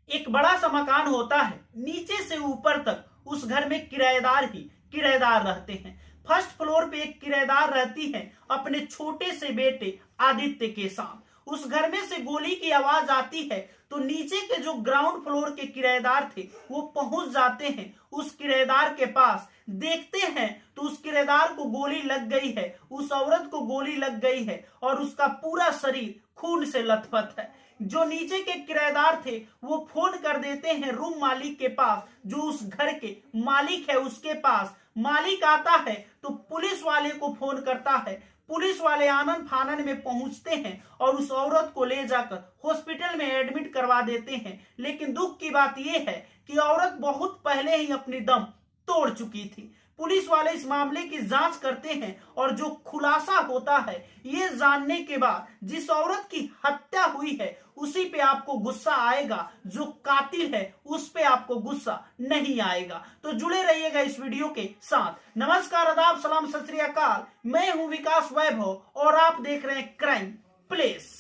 एक बड़ा सा मकान होता है, नीचे से ऊपर तक उस घर में किराएदार ही किराएदार रहते हैं। फर्स्ट फ्लोर पे एक किराएदार रहती है अपने छोटे से बेटे आदित्य के साथ। उस घर में से गोली की आवाज आती है तो नीचे के जो ग्राउंड फ्लोर के किराएदार थे वो पहुंच जाते हैं उस किराएदार के पास। देखते हैं तो उस किराएदार को गोली लग गई है, उस औरत को गोली लग गई है और उसका पूरा शरीर खून से लथपथ है। जो नीचे के किराएदार थे वो फोन कर देते हैं रूम मालिक के पास, जो उस घर के मालिक है उसके पास। मालिक आता है तो पुलिस वाले को फोन करता है। पुलिस वाले आनन फानन में पहुंचते हैं और उस औरत को ले जाकर हॉस्पिटल में एडमिट करवा देते हैं। लेकिन दुख की बात यह है कि औरत बहुत पहले ही अपनी दम तोड़ चुकी थी। पुलिस वाले इस मामले की जांच करते हैं और जो खुलासा होता है ये जानने के बाद जिस औरत की हत्या हुई है उसी पे आपको गुस्सा आएगा, जो कातिल है उस पे आपको गुस्सा नहीं आएगा। तो जुड़े रहिएगा इस वीडियो के साथ। नमस्कार, आदाब, सलाम, सत श्री अकाल। मैं हूं विकास वैभव और आप देख रहे हैं क्राइम प्लेस।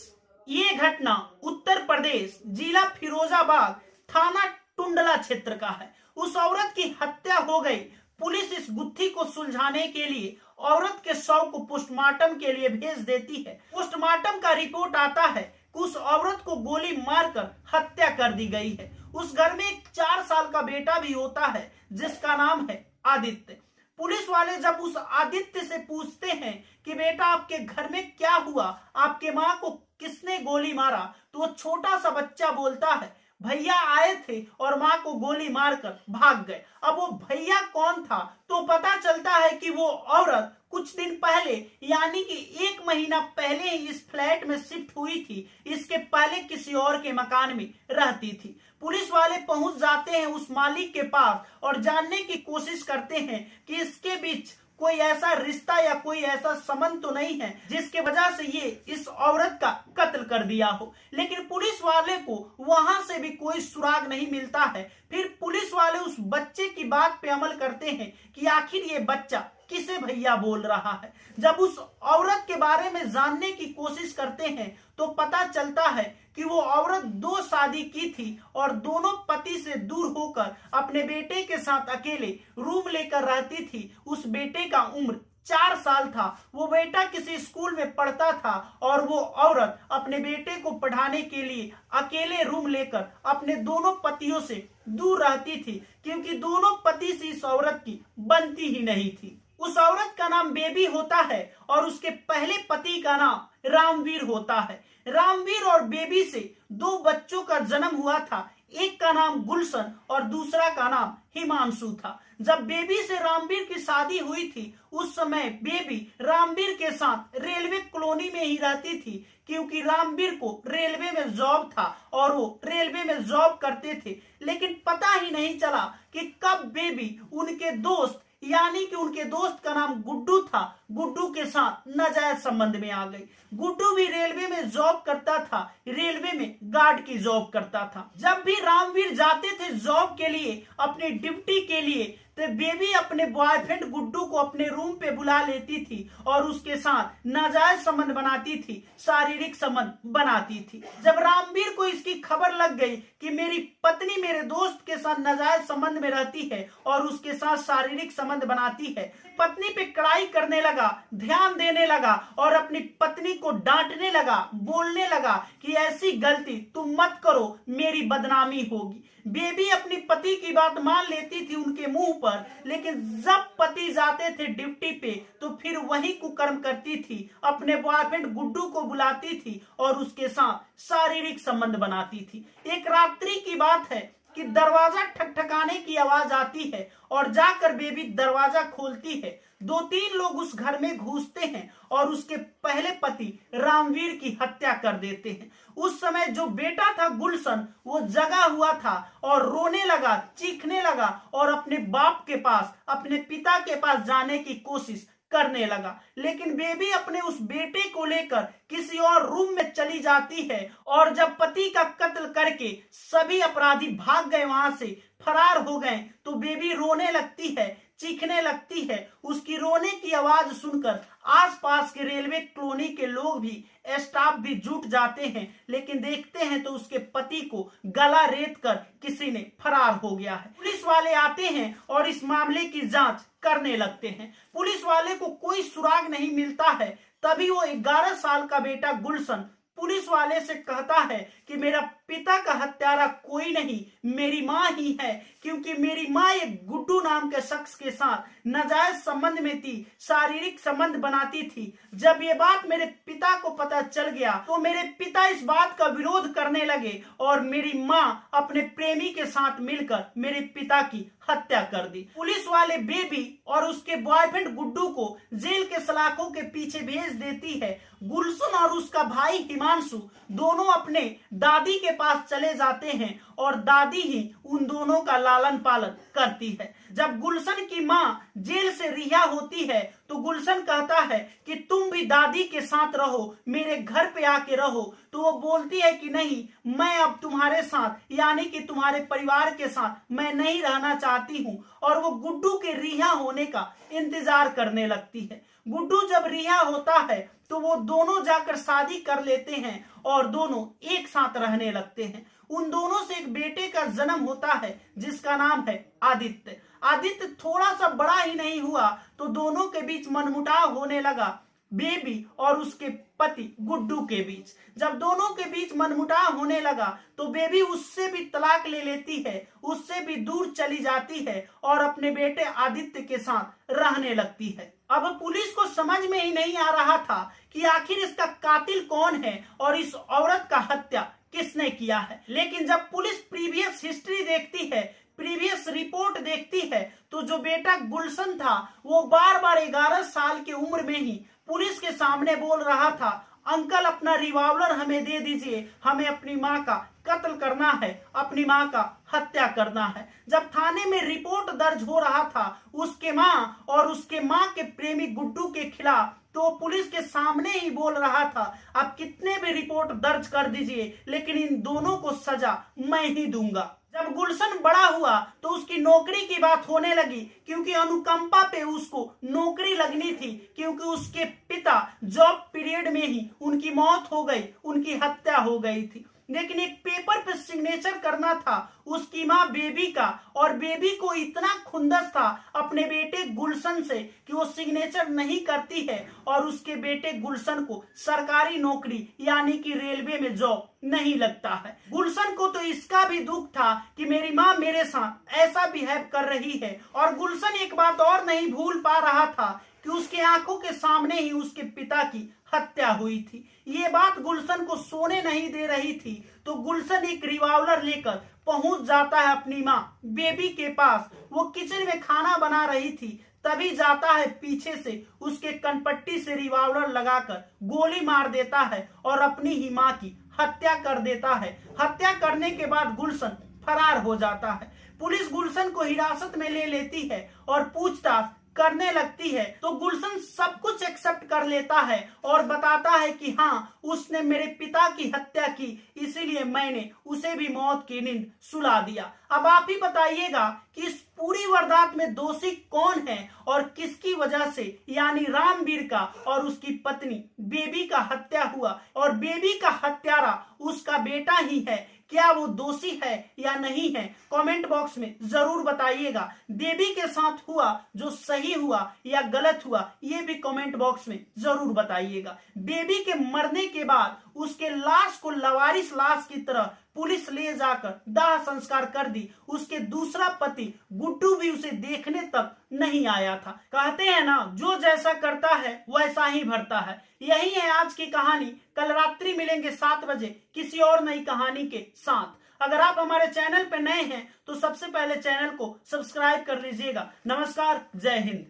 ये घटना उत्तर प्रदेश, जिला फिरोजाबाद, थाना टुंडला क्षेत्र का है। उस औरत की हत्या हो गई। पुलिस इस गुत्थी को सुलझाने के लिए औरत के शव को पोस्टमार्टम के लिए भेज देती है। पोस्टमार्टम का रिपोर्ट आता है कि उस औरत को गोली मारकर हत्या कर दी गई है। उस घर में एक 4 साल का बेटा भी होता है जिसका नाम है आदित्य। पुलिस वाले जब उस आदित्य से पूछते हैं कि बेटा आपके घर में क्या हुआ, आपके माँ को किसने गोली मारा, तो वो छोटा सा बच्चा बोलता है भैया आए थे और माँ को गोली मारकर भाग गए। अब वो भैया कौन था तो पता चलता है कि वो औरत कुछ दिन पहले यानी कि 1 महीना पहले ही इस फ्लैट में शिफ्ट हुई थी। इसके पहले किसी और के मकान में रहती थी। पुलिस वाले पहुंच जाते हैं उस मालिक के पास और जानने की कोशिश करते हैं कि इसके बीच कोई ऐसा रिश्ता या कोई ऐसा संबंध तो नहीं है जिसके वजह से ये इस औरत का कत्ल कर दिया हो। लेकिन पुलिस वाले को वहां से भी कोई सुराग नहीं मिलता है। फिर पुलिस वाले उस बच्चे की बात पे अमल करते हैं कि आखिर ये बच्चा किसे भैया बोल रहा है। जब उस औरत के बारे में जानने की कोशिश करते हैं तो पता चलता है कि वो औरत 2 शादी की थी और दोनों पति से दूर होकर अपने बेटे के साथ अकेले रूम लेकर रहती थी। उस बेटे का उम्र 4 साल था। वो बेटा किसी स्कूल में पढ़ता था और वो औरत अपने बेटे को पढ़ाने के लिए अकेले रूम लेकर अपने दोनों पतियों से दूर रहती थी, क्योंकि दोनों पति से इस औरत की बनती ही नहीं थी। उस औरत का नाम बेबी होता है और उसके पहले पति का नाम रामवीर होता है। रामवीर और बेबी से 2 बच्चों का जन्म हुआ था। एक का नाम गुलशन और दूसरा का नाम हिमांशु था। जब बेबी से रामवीर की शादी हुई थी उस समय बेबी रामवीर के साथ रेलवे कॉलोनी में ही रहती थी, क्योंकि रामवीर को रेलवे में जॉब था और वो रेलवे में जॉब करते थे। लेकिन पता ही नहीं चला कि कब बेबी उनके दोस्त यानी कि उनके दोस्त का नाम गुड्डू था, गुड्डू के साथ नाजायज संबंध में आ गई। गुड्डू भी रेलवे में जॉब करता था, रेलवे में गार्ड की जॉब करता था। जब भी रामवीर जाते थे जॉब के लिए, अपनी ड्यूटी के लिए, तो बेबी अपने बॉयफ्रेंड गुड्डू को अपने रूम पे बुला लेती थी और उसके साथ नाजायज संबंध बनाती थी, शारीरिक संबंध बनाती थी। जब रामवीर को इसकी खबर लग गई कि मेरी पत्नी मेरे दोस्त के साथ नाजायज संबंध में रहती है और उसके साथ शारीरिक संबंध बनाती है, पत्नी पे कड़ाई करने लगा, ध्यान देने लगा और अपनी पत्नी को डांटने लगा, बोलने लगा कि ऐसी गलती तुम मत करो, मेरी बदनामी होगी। बेबी अपनी पति की बात मान लेती थी उनके मुंह पर, लेकिन जब पति जाते थे ड्यूटी पे तो फिर वही कुकर्म करती थी, अपने बॉयफ्रेंड गुड्डू को बुलाती थी और उसके साथ शारीरिक संबंध बनाती थी। एक रात्रि की बात है कि दरवाजा ठकठकाने की आवाज आती है और जाकर बेबी दरवाजा खोलती है। 2-3 लोग उस घर में घुसते हैं और उसके पहले पति रामवीर की हत्या कर देते हैं। उस समय जो बेटा था गुलशन वो जगा हुआ था और रोने लगा, चीखने लगा और अपने बाप के पास, अपने पिता के पास जाने की कोशिश करने लगा। लेकिन बेबी अपने उस बेटे को लेकर किसी और रूम में चली जाती है और जब पति का कत्ल करके सभी अपराधी भाग गए, वहां से फरार हो गए, तो बेबी रोने लगती है चीखने लगती है। उसकी रोने की आवाज सुनकर आसपास के रेलवे कॉलोनी के लोग भी, स्टाफ भी जुट जाते हैं, लेकिन देखते हैं तो उसके पति को गला रेत कर किसी ने फरार हो गया है। पुलिस वाले आते हैं और इस मामले की जांच करने लगते हैं। पुलिस वाले को कोई सुराग नहीं मिलता है। तभी वो 11 साल का बेटा गुलशन पुलिस वाले से कहता है कि मेरा पिता का हत्यारा कोई नहीं, मेरी माँ ही है, क्योंकि मेरी माँ एक गुड्डू नाम के शख्स के साथ नाजायज संबंध में थी, शारीरिक संबंध बनाती थी। जब ये बात मेरे पिता को पता चल गया तो मेरे पिता इस बात का विरोध करने लगे और मेरी माँ अपने प्रेमी के साथ मिलकर मेरे पिता की हत्या कर दी। पुलिस वाले बेबी और उसके बॉयफ्रेंड गुड्डू को जेल के सलाखों के पीछे भेज देती है। गुलशन और उसका भाई हिमांशु दोनों अपने दादी के पास चले जाते हैं और दादी ही उन दोनों का लालन पालन करती है। जब गुलशन की माँ जेल से रिहा होती है तो गुलशन कहता है कि तुम भी दादी के साथ रहो, मेरे घर पे आके रहो। तो वो बोलती है कि नहीं, मैं अब तुम्हारे साथ यानी कि तुम्हारे परिवार के साथ मैं नहीं रहना चाहती हूँ। और वो गुड्डू के रिहा होने का इंतजार करने लगती है। गुड्डू जब रिहा होता है तो वो दोनों जाकर शादी कर लेते हैं और दोनों एक साथ रहने लगते हैं। उन दोनों से एक बेटे का जन्म होता है जिसका नाम है आदित्य। आदित्य थोड़ा सा बड़ा ही नहीं हुआ तो दोनों के बीच मनमुटाव होने लगा, बेबी और उसके पति गुड्डू के बीच। जब दोनों के बीच मनमुटाव होने लगा तो बेबी उससे भी तलाक ले लेती है, उससे भी दूर चली जाती है और अपने बेटे आदित्य के साथ रहने लगती है। अब पुलिस को समझ में ही नहीं आ रहा था कि आखिर इसका कातिल कौन है और इस औरत का हत्या किसने किया है। लेकिन जब पुलिस प्रीवियस हिस्ट्री देखती है, प्रीवियस रिपोर्ट देखती है, तो जो बेटा गुलशन था वो बार बार 11 साल की उम्र में ही पुलिस के सामने बोल रहा था, अंकल अपना रिवॉल्वर हमें दे दीजिए, हमें अपनी माँ का कत्ल करना है, अपनी माँ का हत्या करना है। जब थाने में रिपोर्ट दर्ज हो रहा था उसके माँ और उसके माँ के प्रेमी गुड्डू के खिलाफ, तो पुलिस के सामने ही बोल रहा था, आप कितने भी रिपोर्ट दर्ज कर दीजिए लेकिन इन दोनों को सजा मैं ही दूंगा। जब गुलशन बड़ा हुआ तो उसकी नौकरी की बात होने लगी, क्योंकि अनुकंपा पे उसको नौकरी लगनी थी, क्योंकि उसके पिता जॉब पीरियड में ही उनकी मौत हो गई, उनकी हत्या हो गई थी। लेकिन एक पेपर पे सिग्नेचर करना था उसकी माँ बेबी का, और बेबी को इतना खुंदस था अपने बेटे गुलशन से कि वो सिग्नेचर नहीं करती है और उसके बेटे गुलशन को सरकारी नौकरी यानी कि रेलवे में जॉब नहीं लगता है। गुलशन को तो इसका भी दुख था कि मेरी माँ मेरे साथ ऐसा बिहेव कर रही है, और गुलशन एक बात और नहीं भूल पा रहा था कि उसके आंखों के सामने ही उसके पिता की हत्या हुई थी। ये बात गुलशन को सोने नहीं दे रही थी, तो गुलशन एक रिवॉल्वर लेकर पहुंच जाता है अपनी माँ बेबी के पास। वो किचन में खाना बना रही थी, तभी जाता है पीछे से उसके कनपट्टी से रिवॉल्वर लगाकर गोली मार देता है और अपनी ही माँ की हत्या कर देता है। हत्या करने के बाद गुलशन फरार हो जाता है। पुलिस गुलशन को हिरासत में ले लेती है और पूछताछ करने लगती है, तो गुलशन सब कुछ एक्सेप्ट कर लेता है और बताता है कि हाँ, उसने मेरे पिता की हत्या की, इसीलिए मैंने उसे भी मौत की नींद सुला दिया। अब आप ही बताइएगा कि इस पूरी वारदात में दोषी कौन है और किसकी वजह से यानी रामवीर का और उसकी पत्नी बेबी का हत्या हुआ, और बेबी का हत्यारा उसका बेटा ही है। क्या वो दोषी है या नहीं है, कमेंट बॉक्स में जरूर बताइएगा। बेबी के साथ हुआ जो सही हुआ या गलत हुआ, ये भी कमेंट बॉक्स में जरूर बताइएगा। बेबी के मरने के बाद उसके लाश को लवारिस लाश की तरह पुलिस ले जाकर दाह संस्कार कर दी। उसके दूसरा पति गुड्डू भी उसे देखने तक नहीं आया था। कहते हैं ना, जो जैसा करता है वैसा ही भरता है। यही है आज की कहानी। कल रात्रि मिलेंगे 7 बजे किसी और नई कहानी के साथ। अगर आप हमारे चैनल पे नए हैं तो सबसे पहले चैनल को सब्सक्राइब कर लीजिएगा। नमस्कार, जय हिंद।